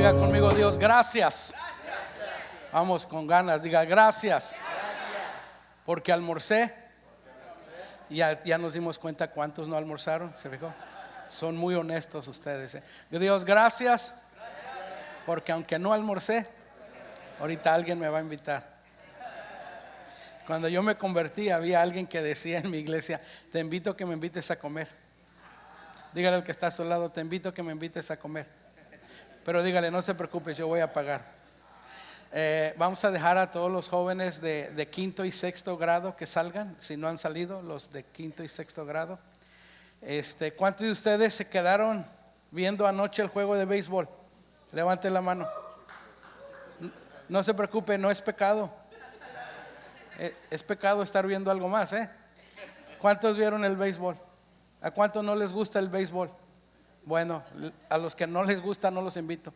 Diga conmigo, Dios, gracias. Vamos con ganas, diga gracias. Porque almorcé. Ya nos dimos cuenta cuántos no almorzaron. ¿Se fijó? Son muy honestos ustedes. Dios, gracias. Porque aunque no almorcé, ahorita alguien me va a invitar. Cuando yo me convertí, había alguien que decía en mi iglesia: te invito a que me invites a comer. Dígale al que está a su lado: te invito a que me invites a comer. Pero dígale: no se preocupe, yo voy a pagar. Vamos a dejar a todos los jóvenes de quinto y sexto grado que salgan, si no han salido, los de quinto y sexto grado. ¿Cuántos de ustedes se quedaron viendo anoche el juego de béisbol? Levante la mano. No se preocupe, no es pecado. Es pecado estar viendo algo más, ¿Cuántos vieron el béisbol? ¿A cuántos no les gusta el béisbol? Bueno, a los que no les gusta no los invito.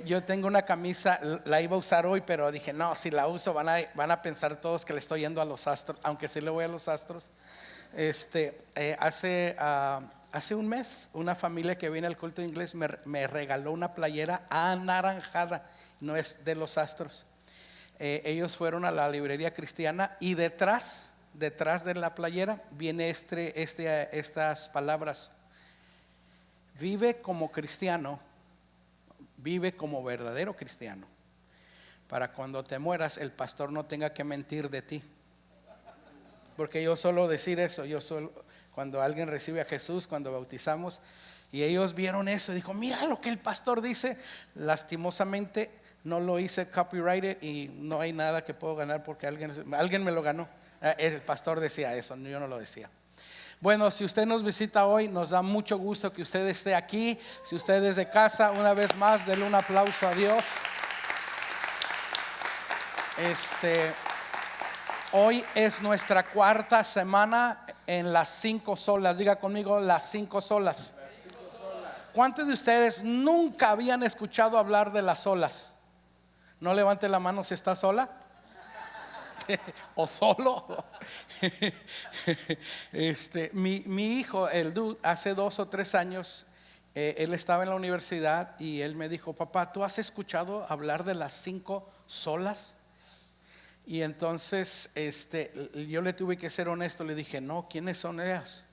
Yo tengo una camisa, la iba a usar hoy, pero dije no, si la uso van a pensar todos que le estoy yendo a los Astros, aunque sí le voy a los Astros. Hace un mes una familia que viene al culto inglés me regaló una playera anaranjada, no es de los Astros. Ellos fueron a la librería cristiana y detrás de la playera viene estas palabras: vive como cristiano, vive como verdadero cristiano, para cuando te mueras el pastor no tenga que mentir de ti. Porque yo suelo decir eso, cuando alguien recibe a Jesús, cuando bautizamos, y ellos vieron eso y dijo: mira lo que el pastor dice. Lastimosamente no lo hice copyrighted y no hay nada que puedo ganar porque alguien me lo ganó. El pastor decía eso, yo no lo decía. Bueno, si usted nos visita hoy, nos da mucho gusto que usted esté aquí. Si usted es de casa, una vez más, denle un aplauso a Dios. Hoy es nuestra cuarta semana en las 5 solas. Diga conmigo, las 5 solas. ¿Cuántos de ustedes nunca habían escuchado hablar de las solas? No levante la mano si está sola o solo. Mi hijo, el dude, hace 2 o 3 años, él estaba en la universidad y él me dijo: papá, ¿tú has escuchado hablar de las 5 solas? Y entonces yo le tuve que ser honesto, le dije: no, ¿quiénes son ellas?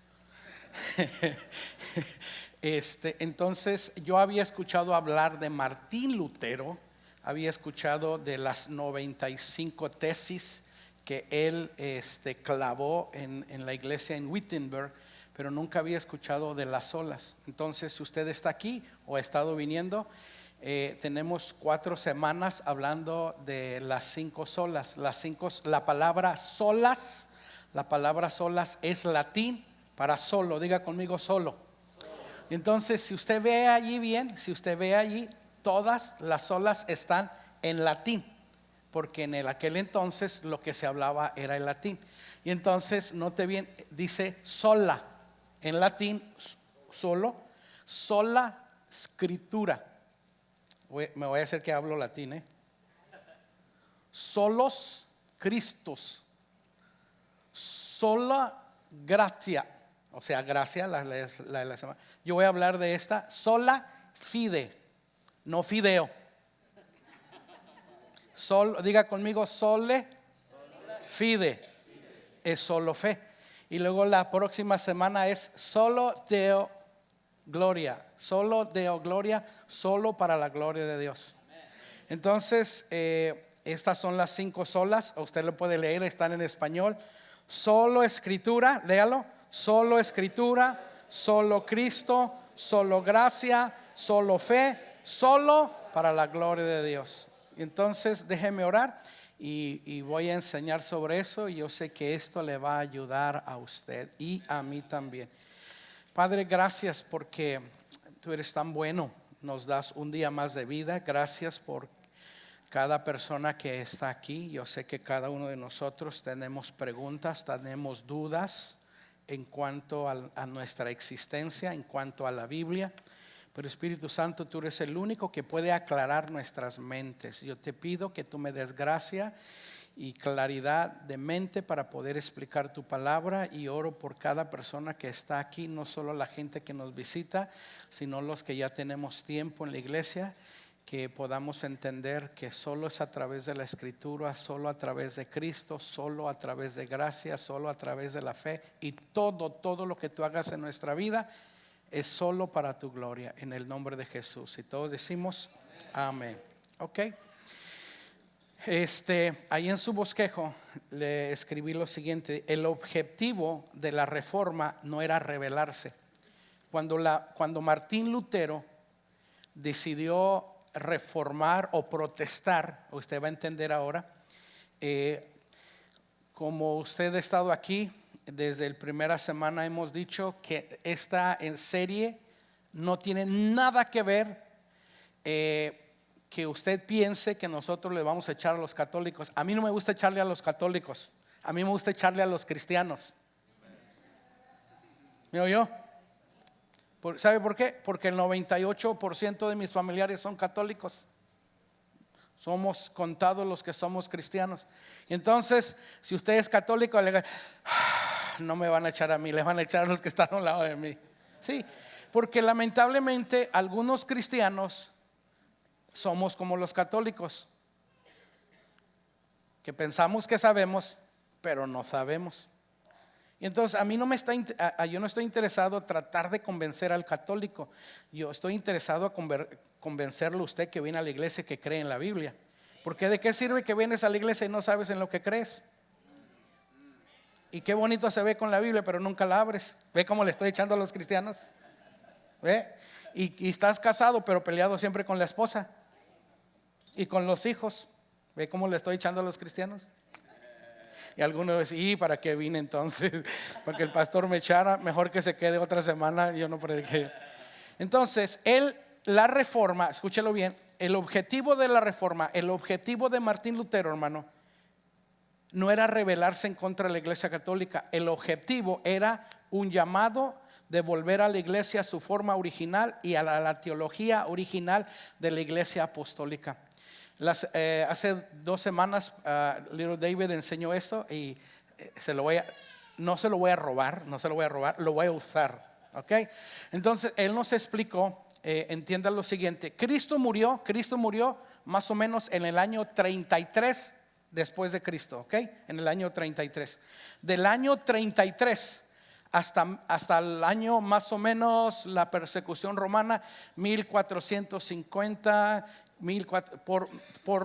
Entonces yo había escuchado hablar de Martín Lutero, había escuchado de las 95 tesis que él clavó en la iglesia en Wittenberg, pero nunca había escuchado de las solas. Entonces, si usted está aquí o ha estado viniendo, tenemos 4 semanas hablando de las 5 solas. La palabra solas es latín para solo. Diga conmigo, solo. Entonces, si usted ve allí bien, todas las solas están en latín, porque en aquel entonces lo que se hablaba era el latín. Y entonces, note bien, dice sola, en latín, solo, sola scriptura. Me voy a hacer que hablo latín, solos Christus, sola gratia, o sea, gracia, la semana. Yo voy a hablar de esta, sola fide, no fideo. Diga conmigo, sole fide, es solo fe. Y luego la próxima semana es solo Deo gloria, solo Deo gloria, solo para la gloria de Dios. Entonces, estas son las 5 solas. Usted lo puede leer, están en español. Solo escritura, léalo. Solo escritura, solo Cristo, solo gracia, solo fe, solo para la gloria de Dios. Entonces déjeme orar y voy a enseñar sobre eso. Y yo sé que esto le va a ayudar a usted y a mí también. Padre, gracias porque tú eres tan bueno, nos das un día más de vida. Gracias por cada persona que está aquí. Yo sé que cada uno de nosotros tenemos preguntas, tenemos dudas en cuanto a nuestra existencia, en cuanto a la Biblia. Pero Espíritu Santo, tú eres el único que puede aclarar nuestras mentes. Yo te pido que tú me des gracia y claridad de mente para poder explicar tu palabra, y oro por cada persona que está aquí, no solo la gente que nos visita, sino los que ya tenemos tiempo en la iglesia, que podamos entender que solo es a través de la Escritura, solo a través de Cristo, solo a través de gracia, solo a través de la fe, y todo lo que tú hagas en nuestra vida es solo para tu gloria, en el nombre de Jesús. Y todos decimos amén. Ok. Ahí en su bosquejo le escribí lo siguiente: el objetivo de la reforma no era rebelarse. Cuando Martín Lutero decidió reformar o protestar, usted va a entender ahora, como usted ha estado aquí desde la primera semana, hemos dicho que esta en serie no tiene nada que ver que usted piense que nosotros le vamos a echar a los católicos. A mí no me gusta echarle a los católicos, a mí me gusta echarle a los cristianos. ¿Me oyó? ¿Sabe por qué? Porque el 98% de mis familiares son católicos. Somos contados los que somos cristianos. Entonces, si usted es católico, no me van a echar a mí, le van a echar a los que están a un lado de mí. Sí, porque lamentablemente algunos cristianos somos como los católicos, que pensamos que sabemos, pero no sabemos. Y entonces yo no estoy interesado en tratar de convencer al católico. Yo estoy interesado en convencerlo a usted que viene a la iglesia, que cree en la Biblia. Porque ¿de qué sirve que vienes a la iglesia y no sabes en lo que crees? Y qué bonito se ve con la Biblia, pero nunca la abres. ¿Ve cómo le estoy echando a los cristianos? ¿Ve? Y estás casado, pero peleado siempre con la esposa y con los hijos. ¿Ve cómo le estoy echando a los cristianos? Y algunos dicen, ¿y para qué vine entonces? Para que el pastor me echara, mejor que se quede otra semana, yo no prediqué. Entonces, la reforma, escúchelo bien, el objetivo de la reforma, el objetivo de Martín Lutero, hermano, no era rebelarse en contra de la iglesia católica. El objetivo era un llamado de volver a la iglesia a su forma original y a la teología original de la iglesia apostólica. Hace 2 semanas Little David enseñó esto, y no se lo voy a robar, lo voy a usar. ¿Okay? Entonces él nos explicó, entienda lo siguiente: Cristo murió más o menos en el año 33 después de Cristo, ¿ok? En el año 33. Del año 33 hasta el año más o menos la persecución romana, 1450, por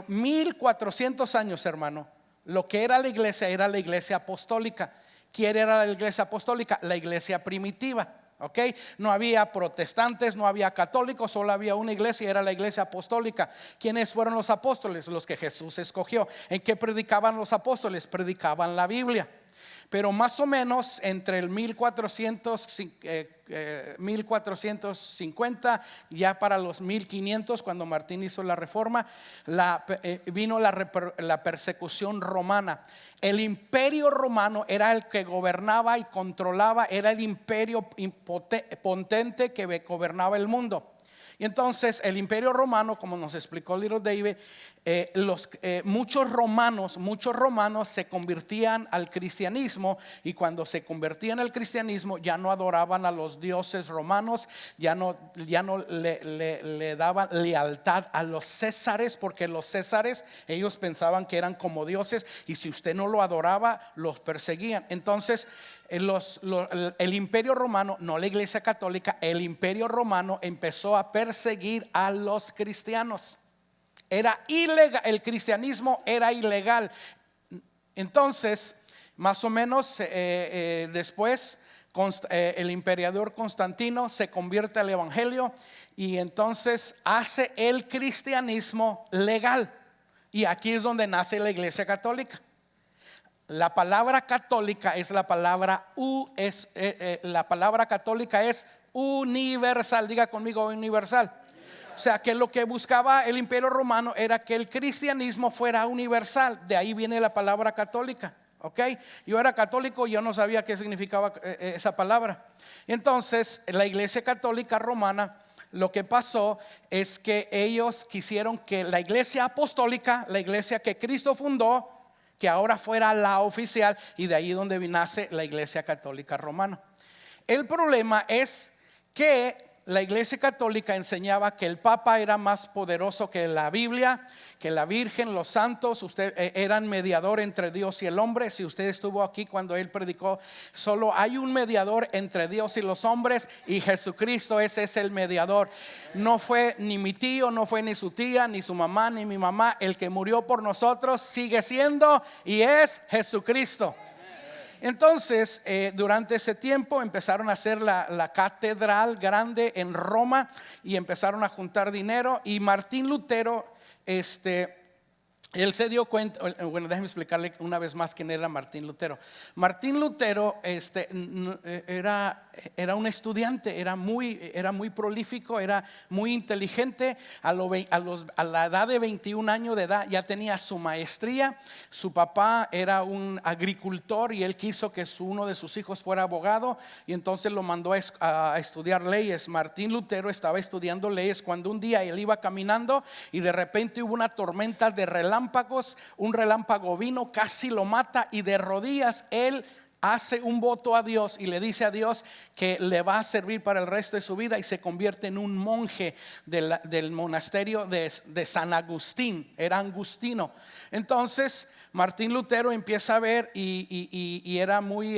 1400 años, hermano, lo que era la iglesia apostólica. ¿Quién era la iglesia apostólica? La iglesia primitiva. Okay. No había protestantes, no había católicos, solo había una iglesia, era la iglesia apostólica. ¿Quiénes fueron los apóstoles? Los que Jesús escogió. ¿En qué predicaban los apóstoles? Predicaban la Biblia. Pero más o menos entre el 1450, ya para los 1500, cuando Martín hizo la reforma, vino la persecución romana. El imperio romano era el que gobernaba y controlaba, era el imperio potente que gobernaba el mundo. Y entonces el imperio romano, como nos explicó Little David, muchos romanos se convertían al cristianismo, y cuando se convertían al cristianismo ya no adoraban a los dioses romanos, ya no le daban lealtad a los césares, porque los césares ellos pensaban que eran como dioses, y si usted no lo adoraba los perseguían. Entonces el imperio romano, no la iglesia católica, el imperio romano empezó a perseguir a los cristianos. Era ilegal, el cristianismo era ilegal. Entonces, más o menos después, el emperador Constantino se convierte al evangelio, y entonces hace el cristianismo legal. Y aquí es donde nace la iglesia católica. La palabra católica es la palabra la palabra católica es universal. Diga conmigo, universal. O sea, que lo que buscaba el imperio romano era que el cristianismo fuera universal. De ahí viene la palabra católica. ¿Ok? Yo era católico, yo no sabía qué significaba esa palabra. Entonces la iglesia católica romana, lo que pasó es que ellos quisieron que la iglesia apostólica, la iglesia que Cristo fundó, que ahora fuera la oficial, y de ahí donde nace la Iglesia Católica Romana. El problema es que la Iglesia Católica enseñaba que el Papa era más poderoso que la Biblia, que la Virgen, los santos, eran mediador entre Dios y el hombre. Si usted estuvo aquí cuando él predicó, solo hay un mediador entre Dios y los hombres, y Jesucristo, ese es el mediador. No fue ni mi tío, no fue ni su tía, ni su mamá, ni mi mamá. El que murió por nosotros sigue siendo y es Jesucristo. Entonces, durante ese tiempo empezaron a hacer la catedral grande en Roma, y empezaron a juntar dinero. Y Martín Lutero, él se dio cuenta. Bueno, déjeme explicarle una vez más quién era Martín Lutero. Martín Lutero era un estudiante, era muy prolífico, era muy inteligente. A la edad de 21 años de edad ya tenía su maestría. Su papá era un agricultor y él quiso que uno de sus hijos fuera abogado, y entonces lo mandó a estudiar leyes. Martín Lutero estaba estudiando leyes cuando un día él iba caminando y de repente hubo una tormenta de relámpagos. Un relámpago vino, casi lo mata, y de rodillas él hace un voto a Dios y le dice a Dios que le va a servir para el resto de su vida, y se convierte en un monje del monasterio de San Agustín. Era angustino. Entonces Martín Lutero empieza a ver y era muy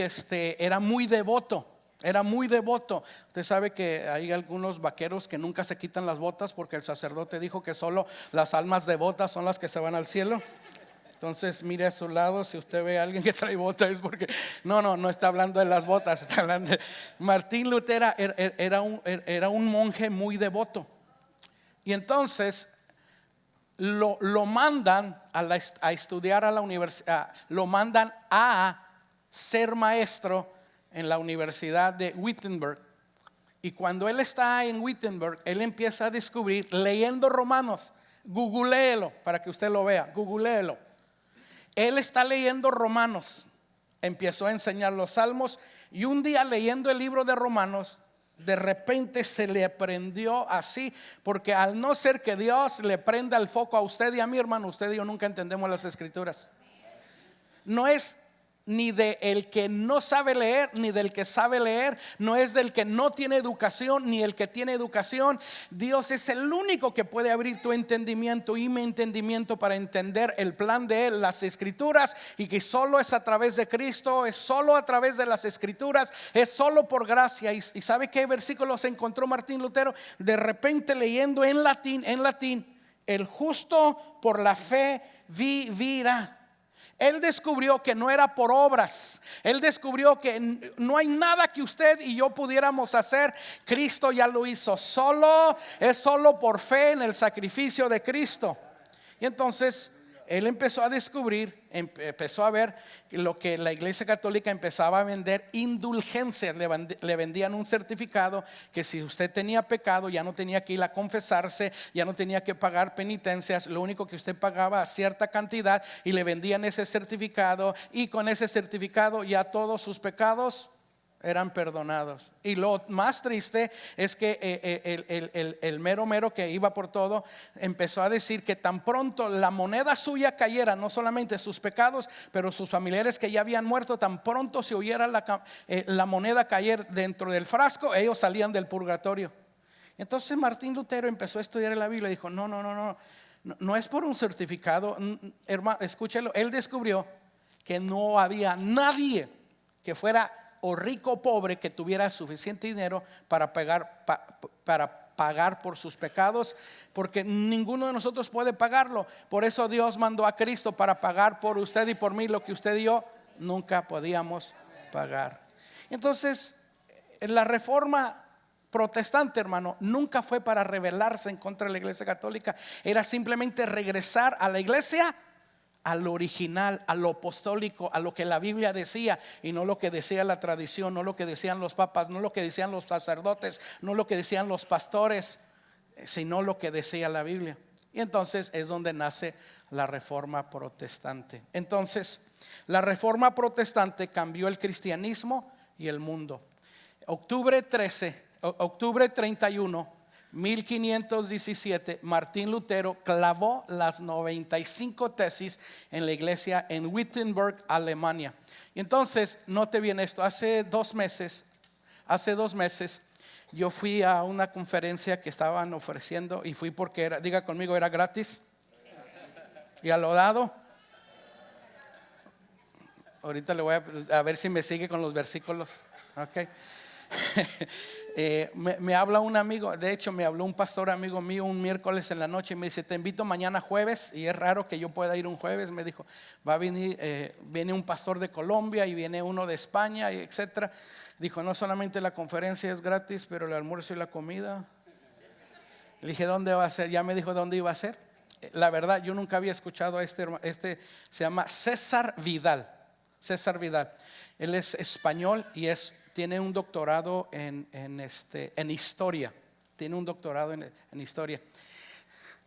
devoto. Era muy devoto. Usted sabe que hay algunos vaqueros que nunca se quitan las botas, porque el sacerdote dijo que solo las almas devotas son las que se van al cielo. Entonces mire a su lado, si usted ve a alguien que trae botas, es porque no está hablando de las botas, está hablando de Martín Lutero. Era un monje muy devoto. Y entonces lo mandan a estudiar a la universidad, lo mandan a ser maestro en la Universidad de Wittenberg. Y cuando él está en Wittenberg, él empieza a descubrir, leyendo Romanos. Googleelo para que usted lo vea, googleelo. Él está leyendo Romanos, empezó a enseñar los salmos, y un día leyendo el libro de Romanos, de repente se le prendió así. Porque al no ser que Dios le prenda el foco a usted y a mi hermano, usted y yo nunca entendemos las escrituras. No es ni del que no sabe leer, ni del que sabe leer. No es del que no tiene educación, ni el que tiene educación. Dios es el único que puede abrir tu entendimiento y mi entendimiento para entender el plan de Él, las escrituras. Y que solo es a través de Cristo, es solo a través de las escrituras, es solo por gracia. Y ¿sabe qué versículo se encontró Martín Lutero? De repente leyendo en latín, el justo por la fe vivirá. Él descubrió que no era por obras. Él descubrió que no hay nada que usted y yo pudiéramos hacer. Cristo ya lo hizo. Es solo por fe en el sacrificio de Cristo. Y entonces él empezó a descubrir, empezó a ver lo que la Iglesia Católica empezaba a vender: indulgencias. Le vendían un certificado que si usted tenía pecado ya no tenía que ir a confesarse, ya no tenía que pagar penitencias. Lo único que usted pagaba cierta cantidad, y le vendían ese certificado, y con ese certificado ya todos sus pecados eran perdonados. Y lo más triste es que el mero que iba por todo empezó a decir que tan pronto la moneda suya cayera, no solamente sus pecados, pero sus familiares que ya habían muerto, tan pronto se oyera la moneda caer dentro del frasco, ellos salían del purgatorio. Entonces Martín Lutero empezó a estudiar la Biblia y dijo: no es por un certificado, hermano, escúchelo. Él descubrió que no había nadie que fuera o rico o pobre que tuviera suficiente dinero para pagar por sus pecados, porque ninguno de nosotros puede pagarlo. Por eso Dios mandó a Cristo para pagar por usted y por mí lo que usted y yo nunca podíamos pagar. Entonces, la reforma protestante, hermano, nunca fue para rebelarse en contra de la Iglesia Católica. Era simplemente regresar a la iglesia, al original, a lo apostólico, a lo que la Biblia decía, y no lo que decía la tradición, no lo que decían los papas, no lo que decían los sacerdotes, no lo que decían los pastores, sino lo que decía la Biblia. Y entonces es donde nace la reforma protestante. Entonces la reforma protestante cambió el cristianismo y el mundo. Octubre 31 1517, Martín Lutero clavó las 95 tesis en la iglesia en Wittenberg, Alemania. Y entonces, note bien esto, hace dos meses, yo fui a una conferencia que estaban ofreciendo y fui porque era, diga conmigo, era gratis. Y a lo dado. Ahorita le voy a ver si me sigue con los versículos. Ok. Me habla un amigo, de hecho me habló un pastor amigo mío un miércoles en la noche y me dice: te invito mañana jueves. Y es raro que yo pueda ir un jueves. Me dijo: va a venir, viene un pastor de Colombia y viene uno de España, y etcétera. Dijo: no solamente la conferencia es gratis, pero el almuerzo y la comida. Le dije: ¿dónde va a ser? Ya me dijo dónde iba a ser. La verdad, yo nunca había escuchado a este se llama César Vidal. Él es español y tiene un doctorado en historia. Tiene un doctorado en historia.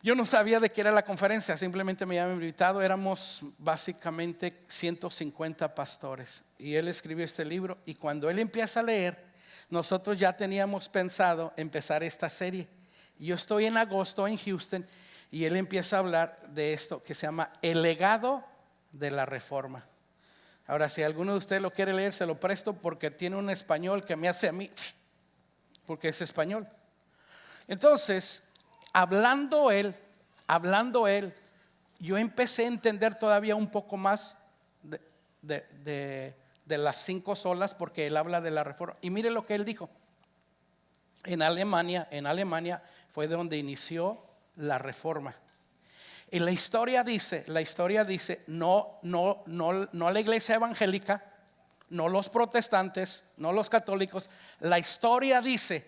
Yo no sabía de qué era la conferencia, simplemente me habían invitado. Éramos básicamente 150 pastores y él escribió este libro. Y cuando él empieza a leer, nosotros ya teníamos pensado empezar esta serie. Yo estoy en agosto en Houston y él empieza a hablar de esto que se llama El legado de la Reforma. Ahora, si alguno de ustedes lo quiere leer, se lo presto porque tiene un español que me hace a mí, porque es español. Entonces, hablando él, yo empecé a entender todavía un poco más de las 5 solas, porque él habla de la reforma. Y mire lo que él dijo. En Alemania fue de donde inició la reforma. Y la historia dice, no la iglesia evangélica, no los protestantes, no los católicos. La historia dice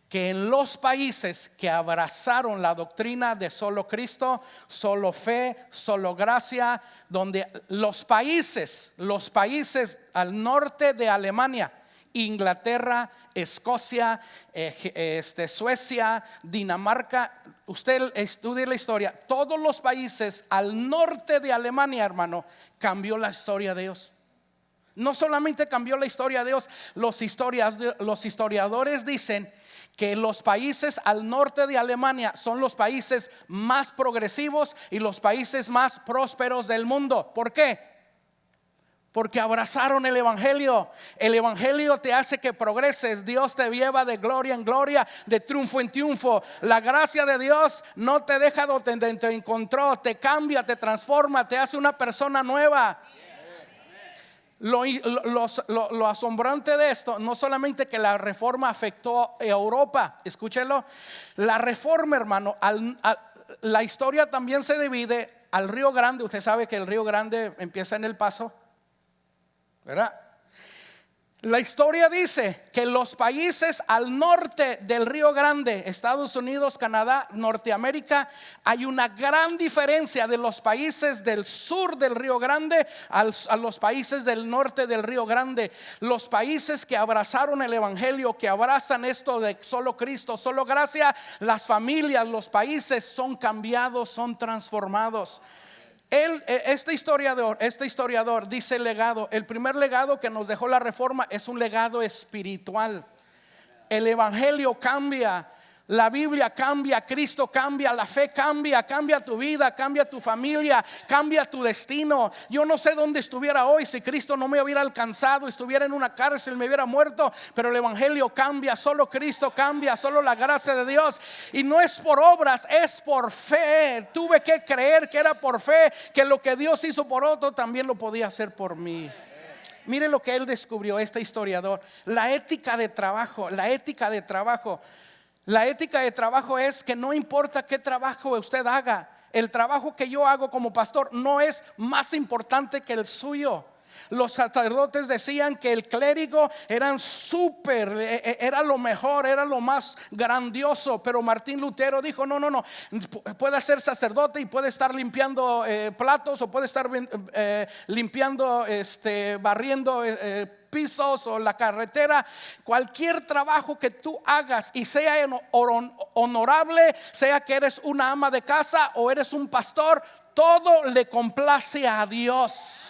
que en los países que abrazaron la doctrina de solo Cristo, solo fe, solo gracia, donde los países al norte de Alemania, Inglaterra, Escocia, Suecia, Dinamarca, usted estudie la historia, todos los países al norte de Alemania, hermano, cambió la historia de Dios. No solamente cambió la historia de Dios, los historiadores dicen que los países al norte de Alemania son los países más progresivos y los países más prósperos del mundo. ¿Por qué? Porque abrazaron el evangelio. El evangelio te hace que progreses. Dios te lleva de gloria en gloria, de triunfo en triunfo. La gracia de Dios no te deja donde te encontró, te cambia, te transforma, te hace una persona nueva. Lo asombrante de esto, no solamente que la reforma afectó a Europa, escúchelo. La reforma, hermano, la historia también se divide al Río Grande. Usted sabe que el Río Grande empieza en El Paso, ¿verdad? La historia dice que los países al norte del Río Grande, Estados Unidos, Canadá, Norteamérica, hay una gran diferencia de los países del sur del Río Grande a los países del norte del Río Grande. Los países que abrazaron el evangelio, que abrazan esto de solo Cristo, solo gracia, las familias, los países son cambiados, son transformados. Este historiador dice el legado. El primer legado que nos dejó la reforma es un legado espiritual. El evangelio cambia, la Biblia cambia, Cristo cambia, la fe cambia tu vida, cambia tu familia, cambia tu destino. Yo no sé dónde estuviera hoy si Cristo no me hubiera alcanzado, estuviera en una cárcel, me hubiera muerto. Pero el evangelio cambia, solo Cristo cambia, solo la gracia de Dios. Y no es por obras, es por fe. Tuve que creer que era por fe, que lo que Dios hizo por otro también lo podía hacer por mí. Mire lo que él descubrió, este historiador. La ética de trabajo. La ética de trabajo es que no importa qué trabajo usted haga, el trabajo que yo hago como pastor no es más importante que el suyo. Los sacerdotes decían que el clérigo era lo mejor, era lo más grandioso. Pero Martín Lutero dijo: no, puede ser sacerdote y puede estar limpiando platos, o puede estar limpiando, barriendo pisos o la carretera. Cualquier trabajo que tú hagas y sea honorable, sea que eres una ama de casa o eres un pastor, todo le complace a Dios.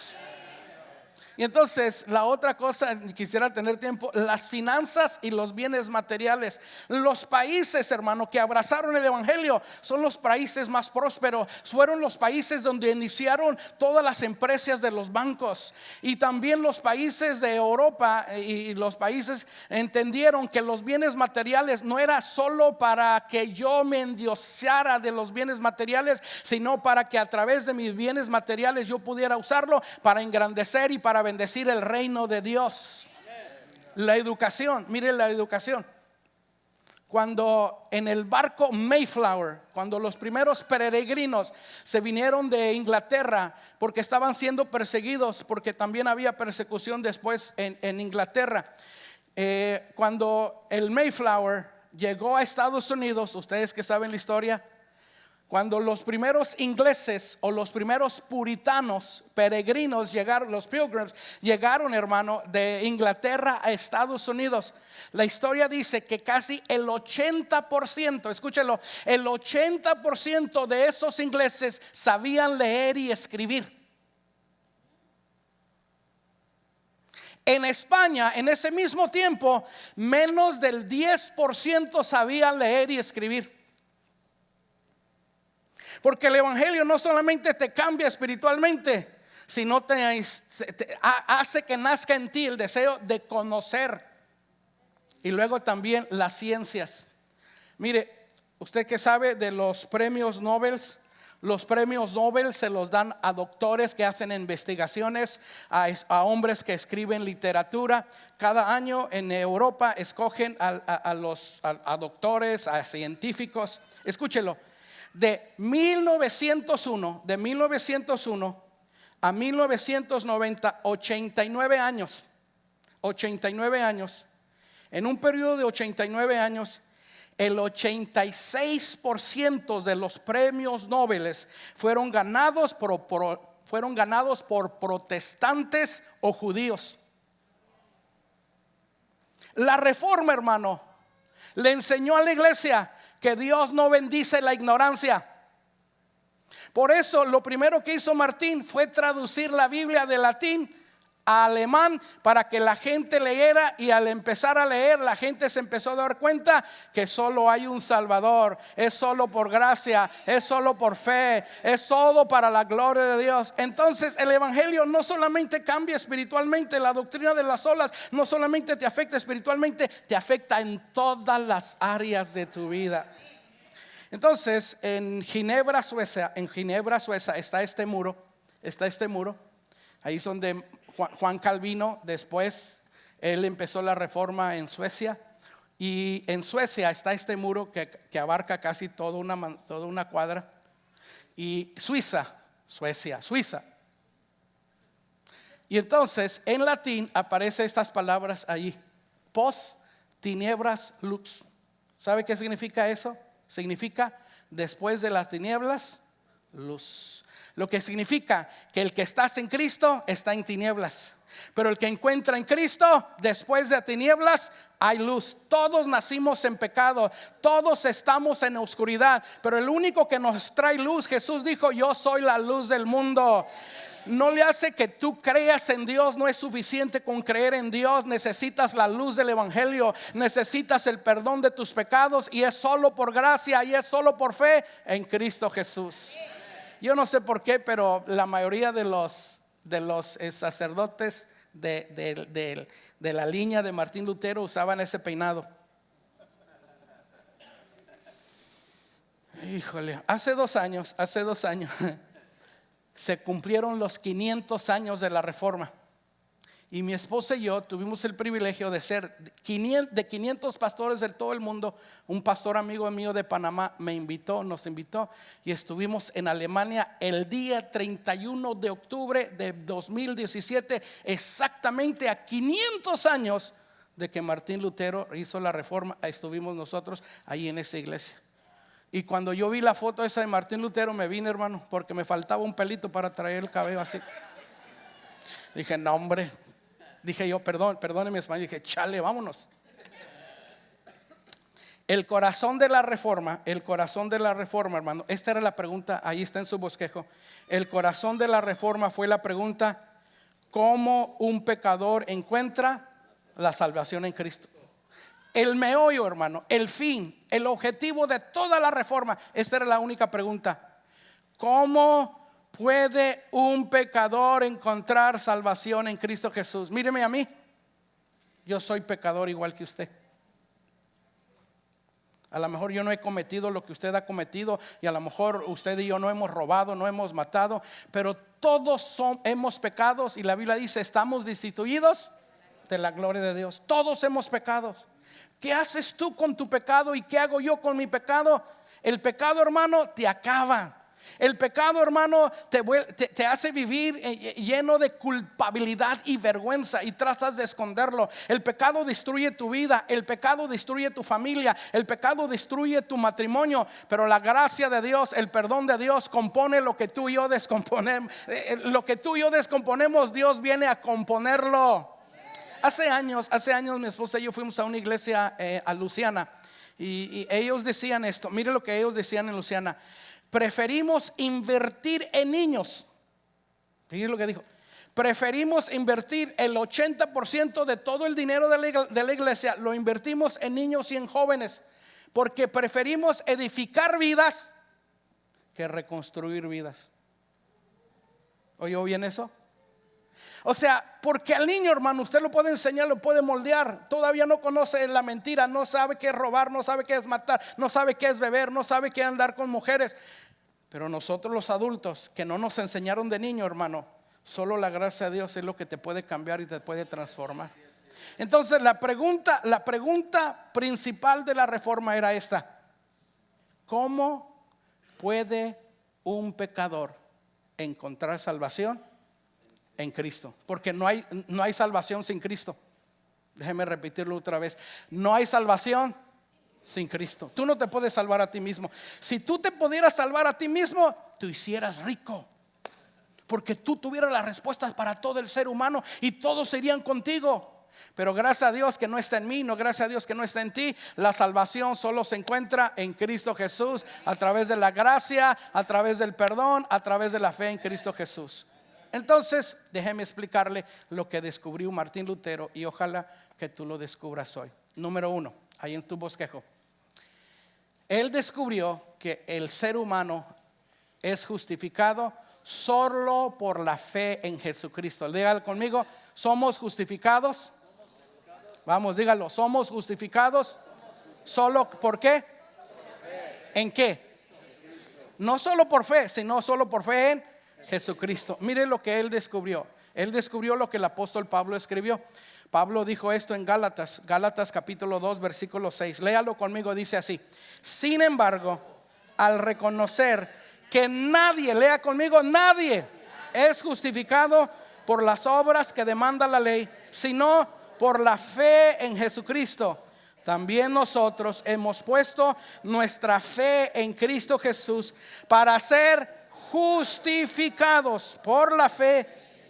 Y entonces la otra cosa, quisiera tener tiempo, las finanzas y los bienes materiales. Los países, hermano, que abrazaron el evangelio son los países más prósperos. Fueron los países donde iniciaron todas las empresas de los bancos. Y también los países de Europa y los países entendieron que los bienes materiales no era solo para que yo me endiosara de los bienes materiales, sino para que a través de mis bienes materiales yo pudiera usarlo para engrandecer y para bendecir el reino de Dios. La educación, mire la educación. Cuando en el barco Mayflower, cuando los primeros peregrinos se vinieron de Inglaterra, porque estaban siendo perseguidos, porque también había persecución después en Inglaterra. Cuando el Mayflower llegó a Estados Unidos, ustedes que saben la historia, cuando los primeros ingleses o los primeros puritanos, peregrinos llegaron, los pilgrims llegaron, hermano, de Inglaterra a Estados Unidos, la historia dice que casi el 80%, escúchelo, el 80% de esos ingleses sabían leer y escribir. En España, en ese mismo tiempo, menos del 10% sabían leer y escribir. Porque el evangelio no solamente te cambia espiritualmente, sino te hace que nazca en ti el deseo de conocer. Y luego también las ciencias. Mire, usted que sabe de los premios Nobel. Los premios Nobel se los dan a doctores que hacen investigaciones, a hombres que escriben literatura. Cada año en Europa escogen a doctores, a científicos. Escúchelo. De 1901 a 1990, 89 años. En un periodo de 89 años, el 86% de los premios Nobel fueron ganados por protestantes o judíos. La reforma, hermano, le enseñó a la iglesia que Dios no bendice la ignorancia. Por eso lo primero que hizo Martín fue traducir la Biblia de latín a alemán para que la gente leyera, y al empezar a leer la gente se empezó a dar cuenta que solo hay un Salvador, es solo por gracia, es solo por fe, es todo para la gloria de Dios. Entonces el evangelio no solamente cambia espiritualmente, la doctrina de las olas no solamente te afecta espiritualmente, te afecta en todas las áreas de tu vida. Entonces en Ginebra, Suecia está este muro. Ahí es donde Juan Calvino, después él empezó la reforma en Suecia. Y en Suecia está este muro que abarca casi toda una cuadra. Y Suiza. Y entonces en latín aparecen estas palabras allí: post tinieblas lux. ¿Sabe qué significa eso? Significa después de las tinieblas, luz. Lo que significa que el que está en Cristo está en tinieblas, pero el que encuentra en Cristo, después de tinieblas hay luz. Todos nacimos en pecado, todos estamos en oscuridad, pero el único que nos trae luz, Jesús dijo: yo soy la luz del mundo. No le hace que tú creas en Dios, no es suficiente con creer en Dios. Necesitas la luz del evangelio, necesitas el perdón de tus pecados, y es solo por gracia y es solo por fe en Cristo Jesús. Yo no sé por qué, pero la mayoría de los sacerdotes de la línea de Martín Lutero usaban ese peinado. Híjole, hace dos años se cumplieron los 500 años de la reforma. Y mi esposa y yo tuvimos el privilegio de ser de 500 pastores de todo el mundo. Un pastor amigo mío de Panamá nos invitó y estuvimos en Alemania el día 31 de octubre de 2017, exactamente a 500 años de que Martín Lutero hizo la reforma. Estuvimos nosotros ahí en esa iglesia. Y cuando yo vi la foto esa de Martín Lutero, me vine, hermano, porque me faltaba un pelito para traer el cabello así. Dije, no, hombre. Dije yo, perdone mi español. Dije, chale, vámonos. El corazón de la reforma, hermano. Esta era la pregunta, ahí está en su bosquejo. El corazón de la reforma fue la pregunta: cómo un pecador encuentra la salvación en Cristo. El meollo, hermano, el fin, el objetivo de toda la reforma. Esta era la única pregunta. ¿Cómo puede un pecador encontrar salvación en Cristo Jesús? Míreme a mí. Yo soy pecador igual que usted. A lo mejor yo no he cometido lo que usted ha cometido, y a lo mejor usted y yo no hemos robado, no hemos matado, pero todos hemos pecado, y la Biblia dice: estamos destituidos de la gloria de Dios. Todos hemos pecado. ¿Qué haces tú con tu pecado y qué hago yo con mi pecado? El pecado, hermano, te acaba. El pecado, hermano, te hace vivir lleno de culpabilidad y vergüenza, y tratas de esconderlo. El pecado destruye tu vida, el pecado destruye tu familia, el pecado destruye tu matrimonio. Pero la gracia de Dios, el perdón de Dios compone lo que tú y yo descomponemos. Lo que tú y yo descomponemos, Dios viene a componerlo. Hace años mi esposa y yo fuimos a una iglesia a Luciana, y ellos decían esto. Mire lo que ellos decían en Luciana: preferimos invertir en niños. Fíjate lo que dijo: preferimos invertir el 80% de todo el dinero de la iglesia, lo invertimos en niños y en jóvenes, porque preferimos edificar vidas que reconstruir vidas. ¿Oyó bien eso? O sea, porque al niño, hermano, usted lo puede enseñar, lo puede moldear. Todavía no conoce la mentira, no sabe qué es robar, no sabe qué es matar, no sabe qué es beber, no sabe qué es andar con mujeres. Pero nosotros los adultos, que no nos enseñaron de niño, hermano, solo la gracia de Dios es lo que te puede cambiar y te puede transformar. Entonces la pregunta principal de la reforma era esta: ¿cómo puede un pecador encontrar salvación en Cristo? Porque no hay salvación sin Cristo. Déjeme repetirlo otra vez: no hay salvación sin Cristo. Tú no te puedes salvar a ti mismo. Si tú te pudieras salvar a ti mismo, tú hicieras rico, porque tú tuvieras las respuestas para todo el ser humano y todos irían contigo. Pero gracias a Dios que no está en mí, no, gracias a Dios que no está en ti. La salvación solo se encuentra en Cristo Jesús, a través de la gracia, a través del perdón, a través de la fe en Cristo Jesús. Entonces, déjeme explicarle lo que descubrió Martín Lutero, y ojalá que tú lo descubras hoy. Número 1, ahí en tu bosquejo. Él descubrió que el ser humano es justificado solo por la fe en Jesucristo. Dígalo conmigo: somos justificados. Vamos, dígalo: somos justificados solo ¿por qué? ¿En qué? No solo por fe, sino solo por fe en Jesucristo. Mire lo que él descubrió. Él descubrió lo que el apóstol Pablo escribió. Pablo dijo esto en Gálatas capítulo 2 versículo 6. Léalo conmigo, dice así: sin embargo, al reconocer que nadie, lea conmigo, nadie es justificado por las obras que demanda la ley, sino por la fe en Jesucristo, también nosotros hemos puesto nuestra fe en Cristo Jesús para ser justificados por la fe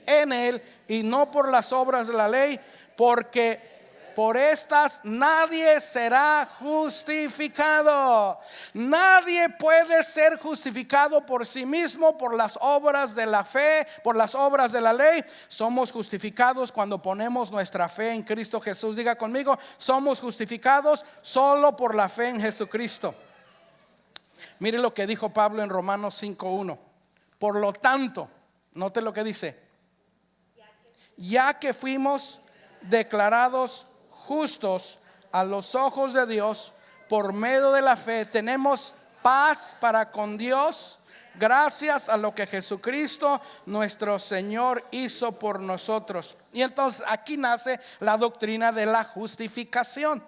en Él y no por las obras de la ley, porque por estas nadie será justificado. Nadie puede ser justificado por sí mismo, por las obras de la fe, por las obras de la ley. Somos justificados cuando ponemos nuestra fe en Cristo Jesús. Diga conmigo: somos justificados solo por la fe en Jesucristo. Mire lo que dijo Pablo en Romanos 5:1. Por lo tanto, note lo que dice: ya que fuimos declarados justos a los ojos de Dios por medio de la fe, tenemos paz para con Dios gracias a lo que Jesucristo nuestro Señor hizo por nosotros. Y entonces aquí nace la doctrina de la justificación.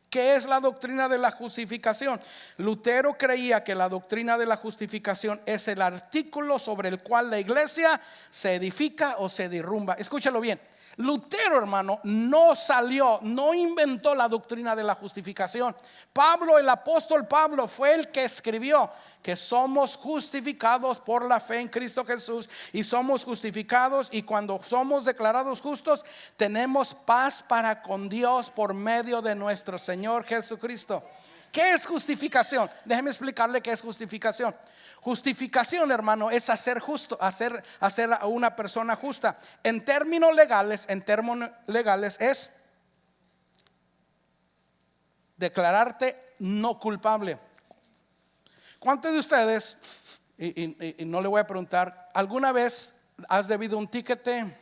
¿Qué es la doctrina de la justificación? Lutero creía que la doctrina de la justificación es el artículo sobre el cual la iglesia se edifica o se derrumba. Escúchalo bien. Lutero, hermano, no inventó la doctrina de la justificación. Pablo, el apóstol Pablo, fue el que escribió que somos justificados por la fe en Cristo Jesús, y somos justificados, y cuando somos declarados justos tenemos paz para con Dios por medio de nuestro Señor Jesucristo. ¿Qué es justificación? Déjeme explicarle qué es justificación. Justificación, hermano, es hacer justo, hacer a una persona justa. En términos legales es declararte no culpable. ¿Cuántos de ustedes, y no le voy a preguntar, alguna vez has debido un tiquete,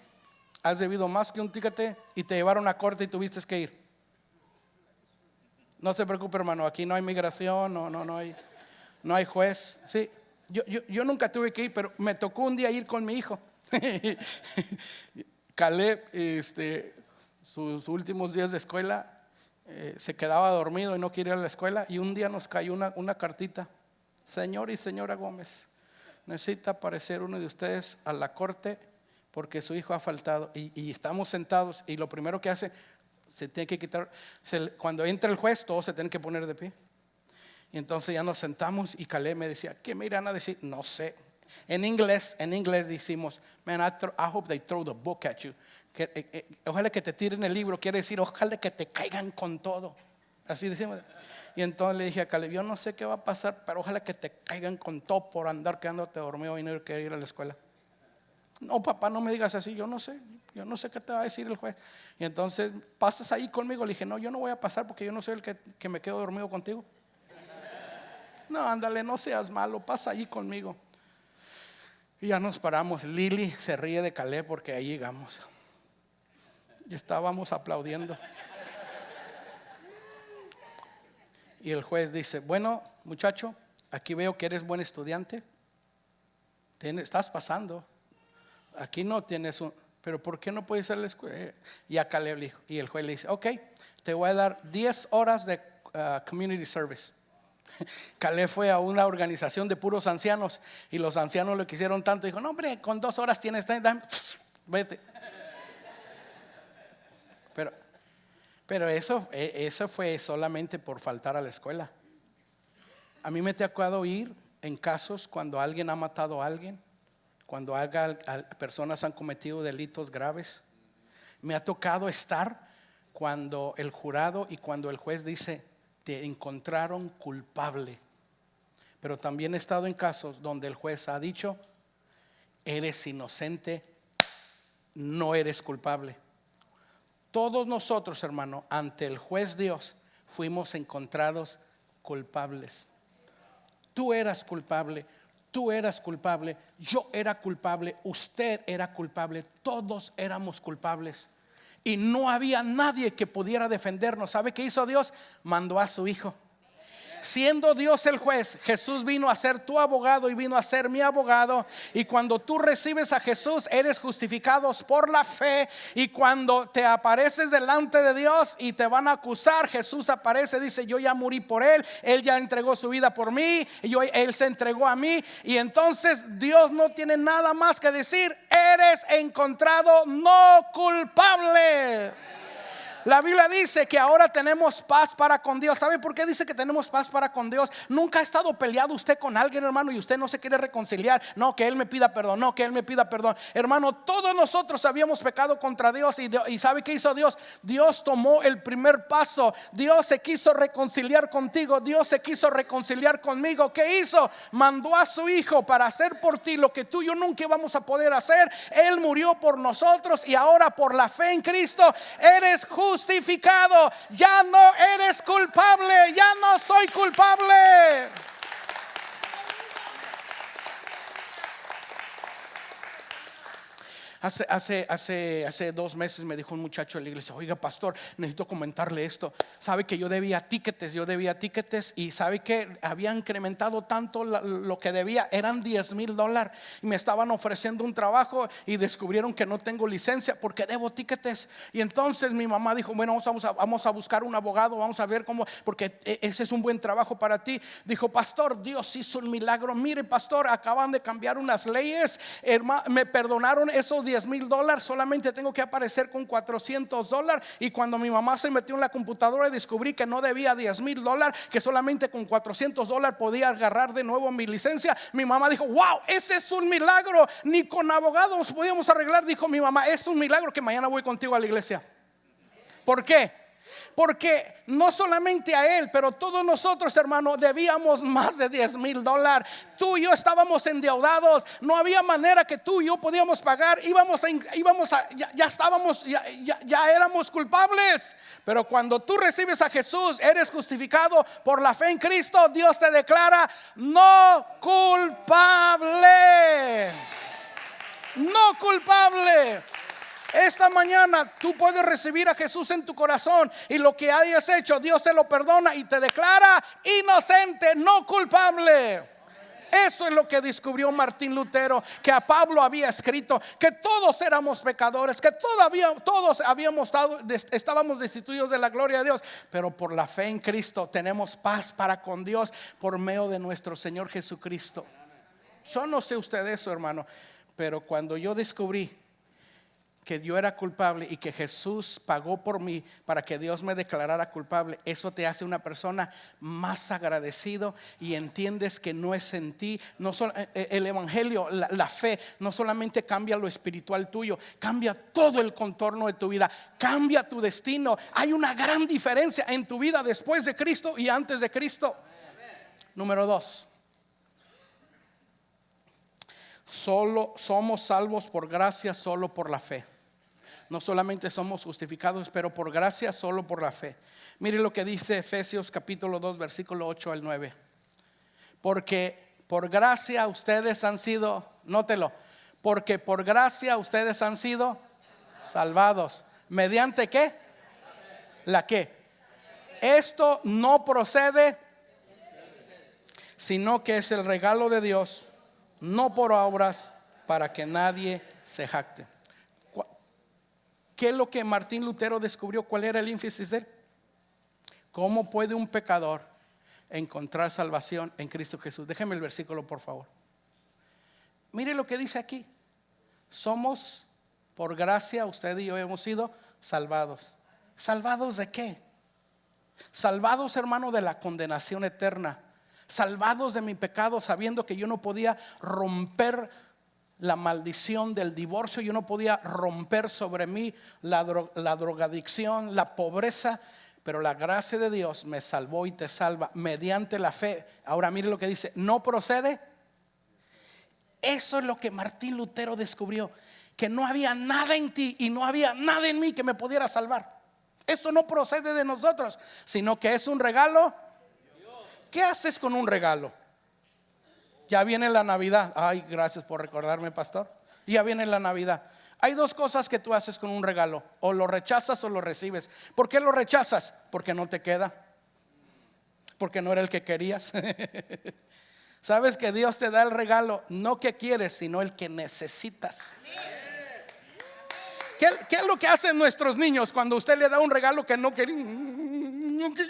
has debido más que un tiquete y te llevaron a corte y tuviste que ir? No se preocupe, hermano, aquí no hay migración, no hay juez. Sí, yo nunca tuve que ir, pero me tocó un día ir con mi hijo. Caleb, sus últimos días de escuela, se quedaba dormido y no quería ir a la escuela, y un día nos cayó una cartita: señor y señora Gómez, necesita aparecer uno de ustedes a la corte porque su hijo ha faltado. Y estamos sentados, y lo primero que hace, se tiene que quitar, cuando entra el juez todos se tienen que poner de pie. Y entonces ya nos sentamos, y Caleb me decía: ¿qué me irán a decir? No sé. En inglés decimos: man, I hope they throw the book at you. Ojalá que te tiren el libro. Quiere decir, ojalá que te caigan con todo. Así decimos. Y entonces le dije a Caleb: yo no sé qué va a pasar, pero ojalá que te caigan con todo por andar quedándote dormido y no querer ir a la escuela. No, papá, no me digas así, yo no sé qué te va a decir el juez. Y entonces, ¿pasas ahí conmigo? Le dije: no, yo no voy a pasar porque yo no soy el que me quedo dormido contigo. No, ándale, no seas malo, pasa ahí conmigo. Y ya nos paramos. Lili se ríe de Caleb porque ahí llegamos. Y estábamos aplaudiendo. Y el juez dice: bueno, muchacho, aquí veo que eres buen estudiante, estás pasando. Aquí no tienes pero ¿por qué no puedes ir a la escuela? Y a Caleb le dijo, y el juez le dice: ok, te voy a dar 10 horas de community service. Caleb fue a una organización de puros ancianos, y los ancianos lo quisieron tanto. Dijo: no, hombre, con 2 horas tienes, vete. Pero eso fue solamente por faltar a la escuela. A mí me ha tocado ir en casos cuando alguien ha matado a alguien, cuando personas han cometido delitos graves. Me ha tocado estar cuando el jurado y cuando el juez dice: te encontraron culpable. Pero también he estado en casos donde el juez ha dicho: eres inocente, no eres culpable. Todos nosotros, hermano, ante el juez Dios, fuimos encontrados culpables. Tú eras culpable, yo era culpable, usted era culpable, todos éramos culpables. Y no había nadie que pudiera defendernos. ¿Sabe qué hizo Dios? Mandó a su hijo. Siendo Dios el juez, Jesús vino a ser tu abogado y vino a ser mi abogado. Y cuando tú recibes a Jesús, eres justificados por la fe. Y cuando te apareces delante de Dios y te van a acusar, Jesús aparece, dice: yo ya morí por él, él ya entregó su vida por mí, él se entregó a mí. Y entonces Dios no tiene nada más que decir: eres encontrado no culpable. La Biblia dice que ahora tenemos paz para con Dios. ¿Sabe por qué dice que tenemos paz para con Dios? Nunca ha estado peleado usted con alguien, hermano, y usted no se quiere reconciliar. No, que él me pida perdón, no, que él me pida perdón. Hermano, todos nosotros habíamos pecado contra Dios. Y ¿sabe qué hizo Dios? Dios tomó el primer paso. Dios se quiso reconciliar contigo, Dios se quiso reconciliar conmigo. ¿Qué hizo? Mandó a su hijo para hacer por ti lo que tú y yo nunca íbamos a poder hacer. Él murió por nosotros, y ahora por la fe en Cristo eres justificado. Ya no eres culpable, ya no soy culpable. Hace 2 meses me dijo un muchacho de la iglesia: oiga, pastor, necesito comentarle esto. Sabe que yo debía tiquetes, y sabe que había incrementado tanto lo que debía, eran $10,000, y me estaban ofreciendo un trabajo y descubrieron que no tengo licencia porque debo tiquetes. Y entonces mi mamá dijo: bueno, vamos a buscar un abogado, vamos a ver cómo, porque ese es un buen trabajo para ti. Dijo: pastor, Dios hizo un milagro. Mire, pastor, acaban de cambiar unas leyes, me perdonaron esos $10,000, solamente tengo que aparecer con $400. Y cuando mi mamá se metió en la computadora y descubrí que no debía $10,000, que solamente con $400 podía agarrar de nuevo mi licencia, mi mamá dijo: wow, ese es un milagro, ni con abogados podíamos arreglar. Dijo mi mamá: es un milagro que mañana voy contigo a la iglesia. ¿Por qué? porque no solamente a él, pero todos nosotros, hermano, debíamos más de $10,000. Tú y yo estábamos endeudados, no había manera que tú y yo podíamos pagar, ya éramos culpables. Pero cuando tú recibes a Jesús, eres justificado por la fe en Cristo. Dios te declara no culpable. No culpable. Esta mañana tú puedes recibir a Jesús en tu corazón, y lo que hayas hecho, Dios te lo perdona y te declara inocente, no culpable. Eso es lo que descubrió Martín Lutero, que a Pablo había escrito, que todos éramos pecadores, que todos estábamos destituidos de la gloria de Dios, pero por la fe en Cristo tenemos paz para con Dios por medio de nuestro Señor Jesucristo. Yo no sé usted eso, hermano, pero cuando yo descubrí que yo era culpable y que Jesús pagó por mí para que Dios me declarara culpable, eso te hace una persona más agradecido, y entiendes que no es en ti. No solo, el evangelio, la fe no solamente cambia lo espiritual tuyo, cambia todo el contorno de tu vida, cambia tu destino. Hay una gran diferencia en tu vida después de Cristo y antes de Cristo. Número 2, solo somos salvos por gracia, solo por la fe. No solamente somos justificados, pero por gracia, solo por la fe. Mire lo que dice Efesios capítulo 2, versículo 8 al 9. Porque por gracia ustedes han sido, nótelo, porque por gracia ustedes han sido salvados. ¿Mediante qué? ¿La qué? Esto no procede, sino que es el regalo de Dios, no por obras, para que nadie se jacte. ¿Qué es lo que Martín Lutero descubrió? ¿Cuál era el énfasis de él? ¿Cómo puede un pecador encontrar salvación en Cristo Jesús? Déjeme el versículo, por favor. Mire lo que dice aquí. Somos, por gracia, usted y yo hemos sido salvados. ¿Salvados de qué? Salvados, hermano, de la condenación eterna. Salvados de mi pecado, sabiendo que yo no podía romper la maldición del divorcio, yo no podía romper sobre mí la drogadicción, la pobreza, pero la gracia de Dios me salvó y te salva mediante la fe. Ahora mire lo que dice, no procede. Eso es lo que Martín Lutero descubrió, que no había nada en ti y no había nada en mí que me pudiera salvar. Esto no procede de nosotros, sino que es un regalo. ¿Qué haces con un regalo? Ya viene la Navidad. Ay, gracias por recordarme, pastor. Ya viene la Navidad. Hay dos cosas que tú haces con un regalo: o lo rechazas o lo recibes. ¿Por qué lo rechazas? Porque no te queda, porque no era el que querías. Sabes que Dios te da el regalo no que quieres, sino el que necesitas. ¿Qué es lo que hacen nuestros niños cuando usted le da un regalo que no quería?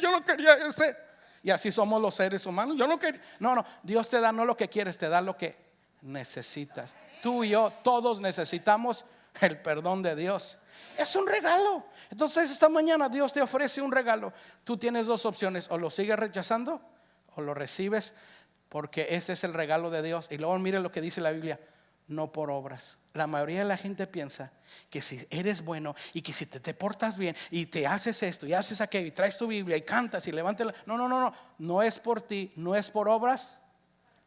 Yo no quería ese. Y así somos los seres humanos. Yo no quería. No, Dios te da no lo que quieres, te da lo que necesitas. Tú y yo, todos necesitamos el perdón de Dios. Es un regalo. Entonces esta mañana Dios te ofrece un regalo. Tú tienes dos opciones: o lo sigues rechazando o lo recibes, porque este es el regalo de Dios. Y luego mire lo que dice la Biblia: no por obras. La mayoría de la gente piensa que si eres bueno y que si te portas bien y te haces esto y haces aquello y traes tu Biblia y cantas y levantas la... No es por ti, no es por obras,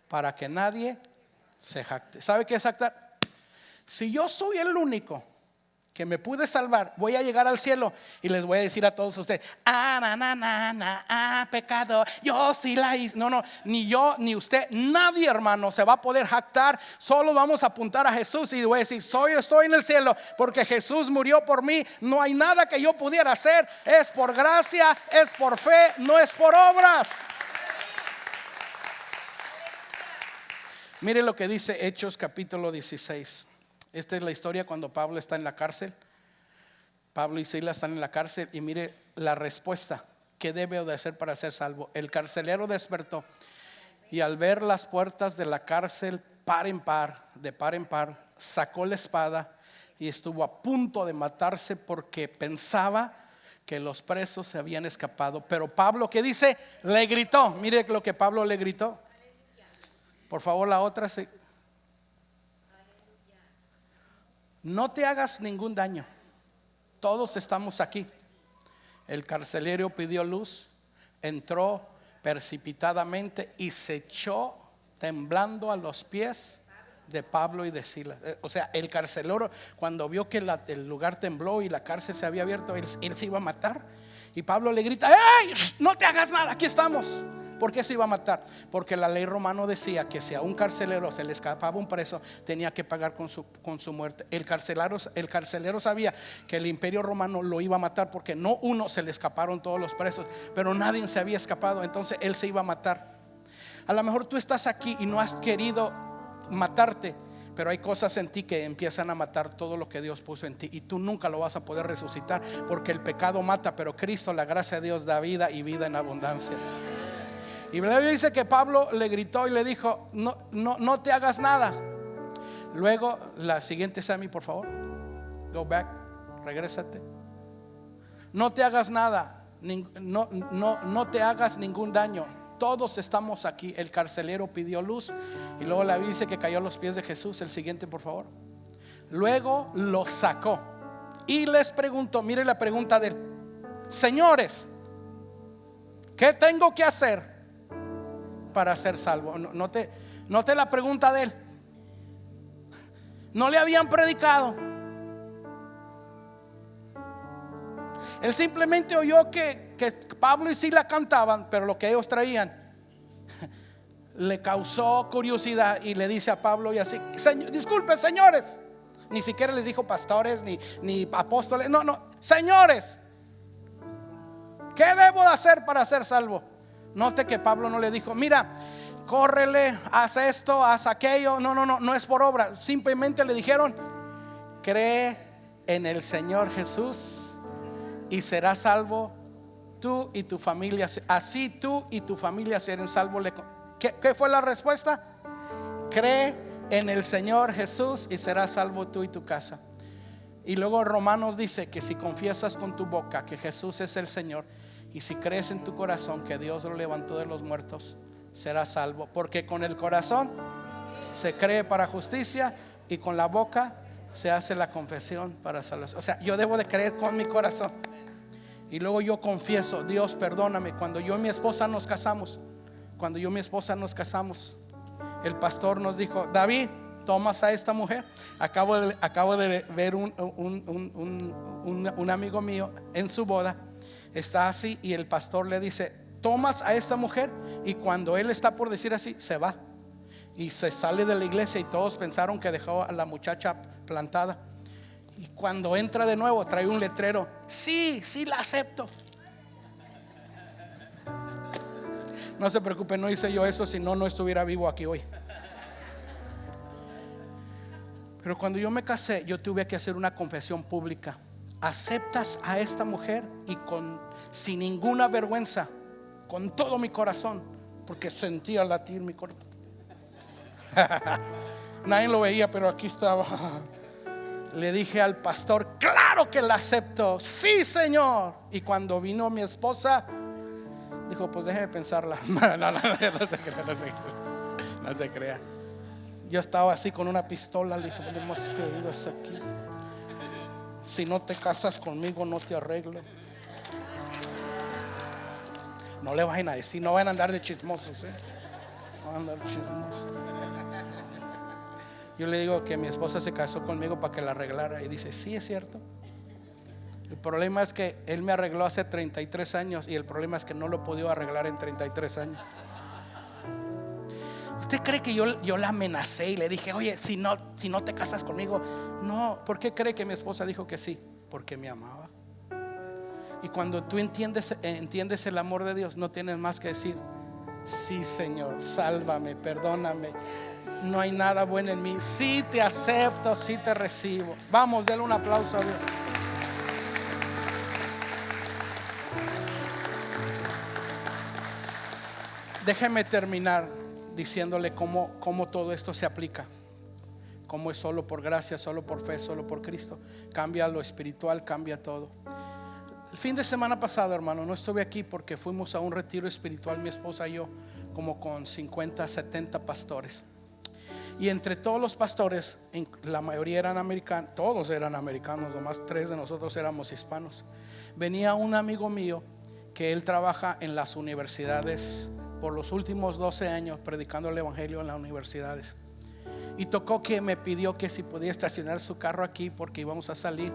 para que nadie se jacte. ¿Sabe qué es jactar? Si yo soy el único que me pude salvar, voy a llegar al cielo y les voy a decir a todos ustedes: pecado, yo sí la hice. No, ni yo ni usted, nadie, hermano, se va a poder jactar. Solo vamos a apuntar a Jesús y voy a decir: estoy en el cielo porque Jesús murió por mí. No hay nada que yo pudiera hacer, es por gracia, es por fe, no es por obras. Mire lo que dice Hechos capítulo 16. Esta es la historia cuando Pablo está en la cárcel. Pablo y Silas están en la cárcel y mire la respuesta. ¿Qué debe de hacer para ser salvo? El carcelero despertó y al ver las puertas de la cárcel de par en par, sacó la espada y estuvo a punto de matarse porque pensaba que los presos se habían escapado. Pero Pablo, ¿qué dice? Le gritó. Mire lo que Pablo le gritó. Por favor, la otra. No te hagas ningún daño. Todos estamos aquí. El carcelero pidió luz, entró precipitadamente y se echó temblando a los pies de Pablo y de Silas. O sea, el carcelero, cuando vio que el lugar tembló y la cárcel se había abierto, él se iba a matar. Y Pablo le grita: ¡Ey! No te hagas nada, aquí estamos. ¿Por qué se iba a matar? Porque la ley romana decía que si a un carcelero se le escapaba un preso, tenía que pagar con su muerte. El carcelero sabía que el imperio romano lo iba a matar, porque no uno se le escaparon todos los presos, pero nadie se había escapado. Entonces él se iba a matar. A lo mejor tú estás aquí y no has querido matarte, pero hay cosas en ti que empiezan a matar todo lo que Dios puso en ti, y tú nunca lo vas a poder resucitar, porque el pecado mata, pero Cristo, la gracia de Dios, da vida y vida en abundancia. Y la Biblia dice que Pablo le gritó y le dijo: no te hagas nada. Luego, la siguiente, Sammy, por favor. Go back, regrésate. No te hagas nada, no te hagas ningún daño. Todos estamos aquí. El carcelero pidió luz, y luego la Biblia dice que cayó a los pies de Jesús. El siguiente, por favor. Luego lo sacó y les preguntó, mire la pregunta de él: señores, ¿qué tengo que hacer para ser salvo? Note la pregunta de él. No le habían predicado. Él simplemente oyó que Pablo y Silas cantaban, pero lo que ellos traían le causó curiosidad, y le dice a Pablo y así: disculpen, señores. Ni siquiera les dijo pastores ni apóstoles. No, señores, ¿qué debo de hacer para ser salvo? Note que Pablo no le dijo: mira, córrele, haz esto, haz aquello. No es por obra. Simplemente le dijeron: cree en el Señor Jesús y serás salvo tú y tu familia. Así tú y tu familia serán salvos. ¿Qué fue la respuesta? Cree en el Señor Jesús y serás salvo tú y tu casa. Y luego Romanos dice que si confiesas con tu boca que Jesús es el Señor, y si crees en tu corazón que Dios lo levantó de los muertos, serás salvo. Porque con el corazón se cree para justicia, y con la boca se hace la confesión para salvación. O sea, yo debo de creer con mi corazón, y luego yo confieso: Dios, perdóname. Cuando yo y mi esposa nos casamos, el pastor nos dijo: David, tomas a esta mujer. Acabo de ver un amigo mío en su boda. Está así, y el pastor le dice: tomas a esta mujer. Y cuando él está por decir así, se va y se sale de la iglesia, y todos pensaron que dejó a la muchacha plantada. Y cuando entra de nuevo, trae un letrero: sí la acepto. No se preocupe, no hice yo eso, si no estuviera vivo aquí hoy. Pero cuando yo me casé, yo tuve que hacer una confesión pública. ¿Aceptas a esta mujer? Y sin ninguna vergüenza, con todo mi corazón, porque sentía latir mi corazón. Nadie lo veía, pero aquí estaba. Le dije al pastor: claro que la acepto, sí, Señor. Y cuando vino mi esposa, dijo: pues déjeme pensarla. No se crea. Yo estaba así con una pistola. Le dije: más que digas aquí, si no te casas conmigo, no te arreglo. No le vayan a decir, no van a andar de chismosos, no van a andar chismosos. Yo le digo que mi esposa se casó conmigo para que la arreglara, y dice: sí, es cierto. El problema es que él me arregló hace 33 años, y el problema es que no lo he podido arreglar en 33 años. ¿Usted cree que yo la amenacé y le dije: oye, si no te casas conmigo? No. ¿Por qué cree que mi esposa dijo que sí? Porque me amaba. Y cuando tú entiendes el amor de Dios, no tienes más que decir: sí, Señor, sálvame, perdóname, no hay nada bueno en mí, sí te acepto, sí te recibo. Vamos, denle un aplauso a Dios. Déjeme terminar diciéndole cómo todo esto se aplica. Cómo es solo por gracia, solo por fe, solo por Cristo. Cambia lo espiritual, cambia todo. El fin de semana pasado, hermano, no estuve aquí porque fuimos a un retiro espiritual, mi esposa y yo, como con 50, 70 pastores. Y entre todos los pastores, la mayoría eran americanos, todos eran americanos, nomás 3 de nosotros éramos hispanos. venía un amigo mío que él trabaja en las universidades por los últimos 12 años predicando el evangelio en las universidades, y tocó que me pidió que si podía estacionar su carro aquí porque íbamos a salir,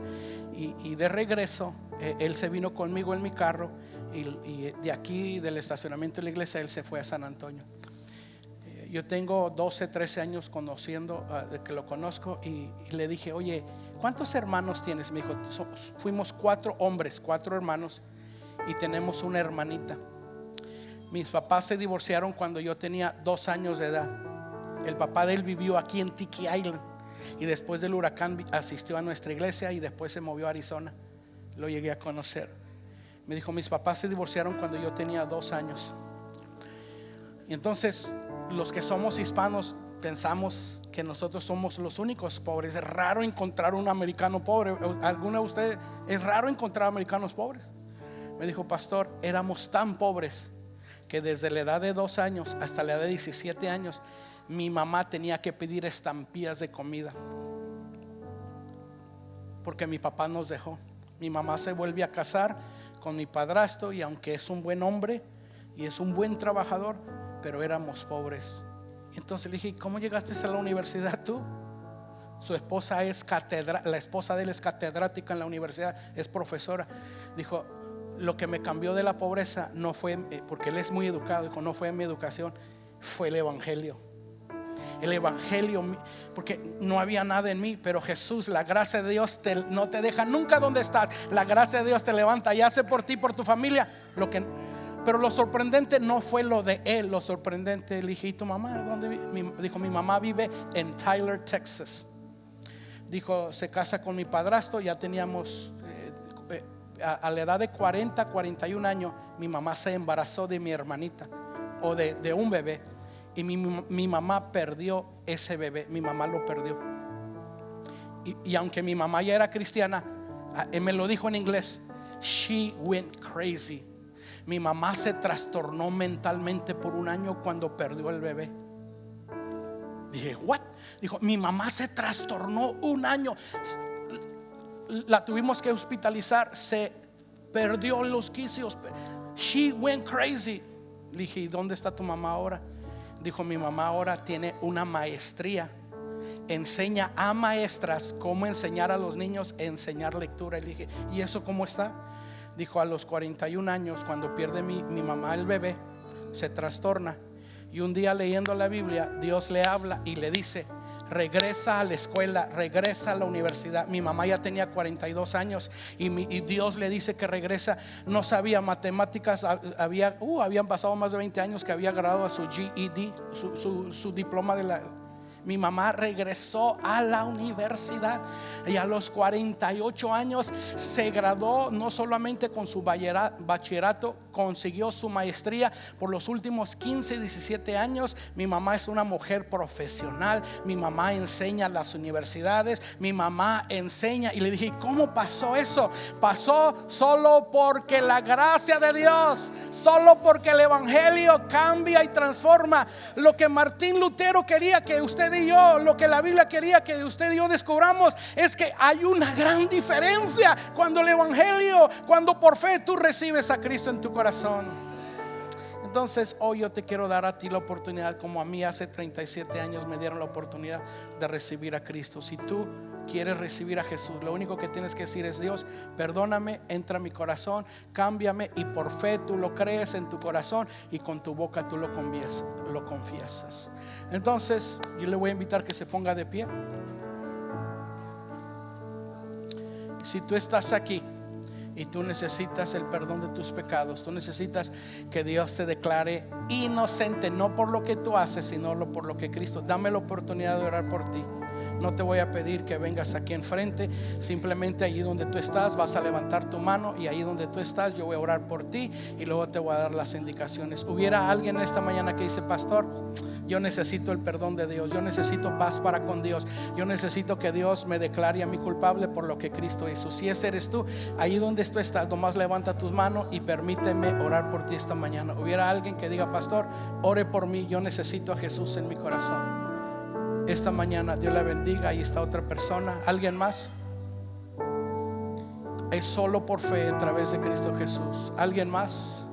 y de regreso él se vino conmigo en mi carro, y de aquí del estacionamiento de la iglesia él se fue a San Antonio. Yo tengo 12, 13 años conociendo, que lo conozco, y le dije, oye, ¿cuántos hermanos tienes? Me dijo, fuimos 4 hombres, 4 hermanos, y tenemos una hermanita. Mis papás se divorciaron cuando yo tenía 2 años de edad. El papá de él vivió aquí en Tiki Island, y después del huracán asistió a nuestra iglesia y después se movió a Arizona. Lo llegué a conocer. Me dijo, mis papás se divorciaron cuando yo tenía 2 años. Y entonces los que somos hispanos pensamos que nosotros somos los únicos pobres. Es raro encontrar un americano pobre. ¿Alguno de ustedes? Es raro encontrar americanos pobres. Me dijo, pastor, éramos tan pobres que desde la edad de 2 años hasta la edad de 17 años mi mamá tenía que pedir estampillas de comida porque mi papá nos dejó. Mi mamá se vuelve a casar con mi padrastro, y aunque es un buen hombre y es un buen trabajador, pero éramos pobres. Entonces le dije, ¿cómo llegaste a la universidad tú? Su esposa es la esposa de él es catedrática en la universidad, es profesora. Dijo, lo que me cambió de la pobreza no fue, porque él es muy educado, dijo, no fue mi educación, fue el evangelio. El evangelio, porque no había nada en mí, pero Jesús, la gracia de Dios no te deja nunca donde estás. La gracia de Dios te levanta y hace por ti, por tu familia pero lo sorprendente no fue lo de él. Lo sorprendente, le dije, ¿y tu mamá dónde vive? Dijo, mi mamá vive en Tyler, Texas. Dijo, se casa con mi padrastro. Ya teníamos a la edad de 40, 41 años, mi mamá se embarazó de mi hermanita, o de un bebé. Y mi mamá perdió ese bebé. Mi mamá lo perdió. Y aunque mi mamá ya era cristiana, me lo dijo en inglés, she went crazy. Mi mamá se trastornó mentalmente por 1 año cuando perdió el bebé. Dije, what? Dijo, mi mamá se trastornó 1 año. La tuvimos que hospitalizar. Se perdió los quicios. She went crazy. Le dije, ¿y dónde está tu mamá ahora? Dijo, mi mamá ahora tiene una maestría, enseña a maestras cómo enseñar a los niños a enseñar lectura. Y le dije, ¿y eso cómo está? Dijo, a los 41 años, cuando pierde mi mamá el bebé, se trastorna, y un día leyendo la Biblia, Dios le habla y le dice, regresa a la escuela, regresa a la universidad. Mi mamá ya tenía 42 años y Dios le dice que regresa. No sabía matemáticas, habían pasado más de 20 años que había graduado a su GED, su diploma de la... Mi mamá regresó a la universidad y a los 48 años se graduó, no solamente con su bachillerato, consiguió su maestría. Por los últimos 15, 17 años mi mamá es una mujer profesional. Mi mamá enseña en las universidades, mi mamá enseña. Y le dije, ¿cómo pasó eso? Pasó solo porque la gracia de Dios, solo porque el evangelio cambia y transforma. Lo que Martín Lutero quería que usted y yo, lo que la Biblia quería que usted y yo descubramos, es que hay una gran diferencia cuando el evangelio, cuando por fe tú recibes a Cristo en tu corazón. Entonces hoy yo te quiero dar a ti la oportunidad, como a mí hace 37 años me dieron la oportunidad de recibir a Cristo. Si tú quieres recibir a Jesús, lo único que tienes que decir es, Dios, perdóname, entra a mi corazón, cámbiame. Y por fe tú lo crees en tu corazón y con tu boca tú lo confiesas. Entonces yo le voy a invitar que se ponga de pie. Si tú estás aquí y tú necesitas el perdón de tus pecados, tú necesitas que Dios te declare inocente, no por lo que tú haces, sino por lo que Cristo. Dame la oportunidad de orar por ti. No te voy a pedir que vengas aquí enfrente. Simplemente allí donde tú estás vas a levantar tu mano, y ahí donde tú estás yo voy a orar por ti y luego te voy a dar las indicaciones. Hubiera alguien esta mañana que dice, pastor, yo necesito el perdón de Dios, yo necesito paz para con Dios, yo necesito que Dios me declare a mí culpable por lo que Cristo hizo. Si ese eres tú, ahí donde tú estás, nomás levanta tus manos y permíteme orar por ti esta mañana. Hubiera alguien que diga, pastor, ore por mí, yo necesito a Jesús en mi corazón. Esta mañana Dios la bendiga. Ahí está otra persona. ¿Alguien más? es solo por fe a través de Cristo Jesús. ¿Alguien más?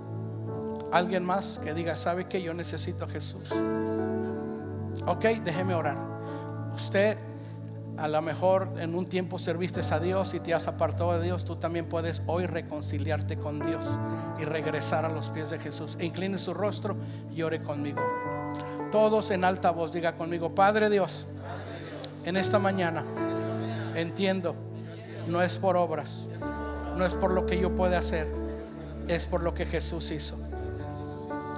¿Alguien más que diga, sabe que yo necesito a Jesús? Ok, déjeme orar. Usted a lo mejor en un tiempo serviste a Dios y te has apartado de Dios. Tú también puedes hoy reconciliarte con Dios y regresar a los pies de Jesús. Incline su rostro y ore conmigo. Todos en alta voz diga conmigo: Padre Dios, en esta mañana entiendo, no es por obras, no es por lo que yo pueda hacer, es por lo que Jesús hizo.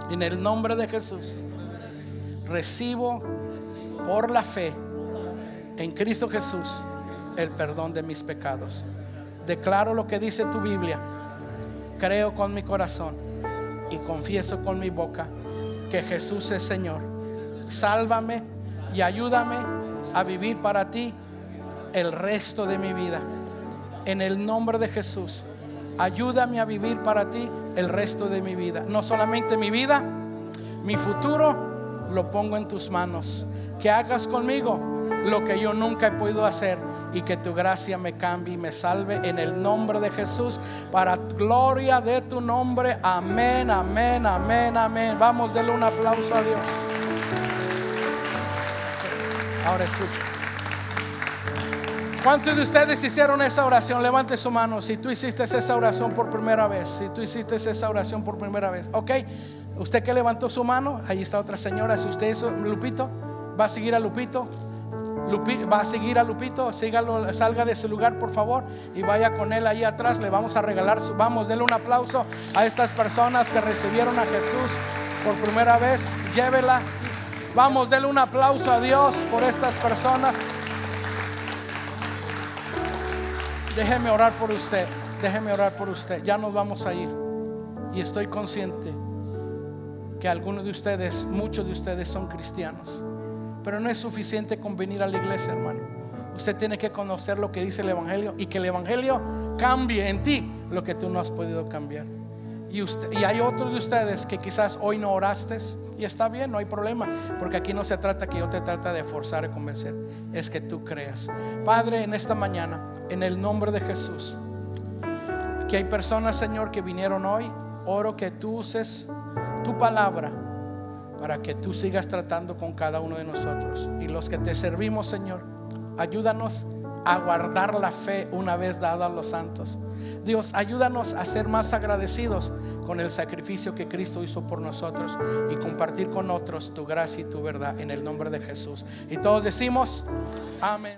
En el nombre de Jesús recibo por la fe en Cristo Jesús el perdón de mis pecados. Declaro lo que dice tu Biblia, creo con mi corazón y confieso con mi boca que Jesús es Señor. Sálvame y ayúdame a vivir para ti el resto de mi vida. En el nombre de Jesús, ayúdame a vivir para ti el resto de mi vida. No solamente mi vida, mi futuro lo pongo en tus manos. Que hagas conmigo lo que yo nunca he podido hacer, y que tu gracia me cambie y me salve en el nombre de Jesús, para gloria de tu nombre. Amén, amén, amén, amén. Vamos, denle un aplauso a Dios. Ahora escucha. ¿Cuántos de ustedes hicieron esa oración? Levante su mano si tú hiciste esa oración por primera vez. Si tú hiciste esa oración por primera vez. Ok, usted que levantó su mano, ahí está otra señora. Si usted hizo, Lupito, va a seguir a Lupito. Va a seguir a Lupito, sígalo, salga de su lugar por favor y vaya con él ahí atrás. Le vamos a regalar vamos, denle un aplauso a estas personas que recibieron a Jesús por primera vez. Llévela. Vamos, denle un aplauso a Dios por estas personas. Déjeme orar por usted. Déjeme orar por usted. Ya nos vamos a ir. Y estoy consciente que algunos de ustedes, muchos de ustedes son cristianos, pero no es suficiente con venir a la iglesia, hermano. Usted tiene que conocer lo que dice el Evangelio, y que el Evangelio cambie en ti lo que tú no has podido cambiar. Y hay otros de ustedes que quizás hoy no oraste, y está bien, no hay problema, porque aquí no se trata que yo te trate de forzar y convencer, es que tú creas. Padre, en esta mañana, en el nombre de Jesús, que hay personas, Señor, que vinieron hoy, oro que tú uses tu palabra para que tú sigas tratando con cada uno de nosotros. Y los que te servimos, Señor, ayúdanos a guardar la fe una vez dada a los santos. Dios, ayúdanos a ser más agradecidos con el sacrificio que Cristo hizo por nosotros, y compartir con otros tu gracia y tu verdad, en el nombre de Jesús. Y todos decimos amén.